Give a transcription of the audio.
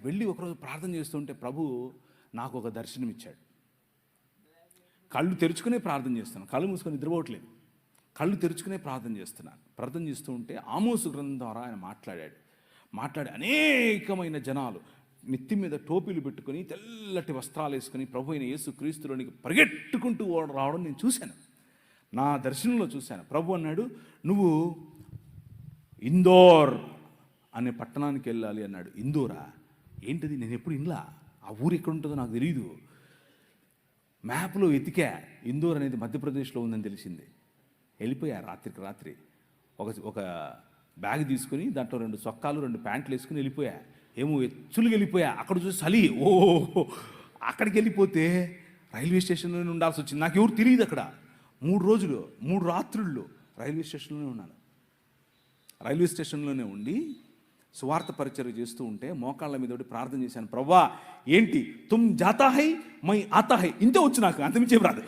వెళ్ళి ఒకరోజు ప్రార్థన చేస్తుంటే ప్రభు నాకు ఒక దర్శనం ఇచ్చాడు. కళ్ళు తెరుచుకునే ప్రార్థన చేస్తున్నాను, కళ్ళు మూసుకొని నిద్రపోవట్లేదు, కళ్ళు తెరుచుకునే ప్రార్థన చేస్తున్నాను. ప్రార్థన చేస్తూ ఉంటే ఆమోసు గ్రంథం ద్వారా ఆయన మాట్లాడి అనేకమైన జనాలు నెత్తి మీద టోపీలు పెట్టుకొని తెల్లటి వస్త్రాలు వేసుకొని ప్రభు అయిన యేసు క్రీస్తులోనికి పరిగెట్టుకుంటూ రావడం నేను చూశాను, నా దర్శనంలో చూశాను. ప్రభు అన్నాడు, నువ్వు ఇందోర్ అనే పట్టణానికి వెళ్ళాలి అన్నాడు. ఇందోరా ఏంటిది? నేను ఎప్పుడు ఇన్లా, ఆ ఊరు ఎక్కడ ఉంటుందో నాకు తెలియదు. మ్యాప్లో వెతికా, ఇందోర్ అనేది మధ్యప్రదేశ్లో ఉందని తెలిసింది. వెళ్ళిపోయా రాత్రికి రాత్రి ఒక బ్యాగ్ తీసుకుని దాంట్లో 2 చొక్కాలు 2 ప్యాంట్లు వేసుకుని వెళ్ళిపోయా. ఏమో ఎచ్చులుగా వెళ్ళిపోయా. అక్కడ చూసి చలి, అక్కడికి వెళ్ళిపోతే రైల్వే స్టేషన్లోనే ఉండాల్సి వచ్చింది. నాకు ఎవరు తెలియదు అక్కడ. 3 రోజులు 3 రాత్రుళ్ళు రైల్వే స్టేషన్లోనే ఉన్నాను. రైల్వే స్టేషన్లోనే ఉండి సువార్త పరిచర్య చేస్తూ ఉంటే మోకాళ్ళ మీద ప్రార్థన చేశాను. ప్రవ్వా ఏంటి తుమ్ జాతా హై మై ఆతా హై, ఇంతే వచ్చు నాకు, అంతమించేం రాదు.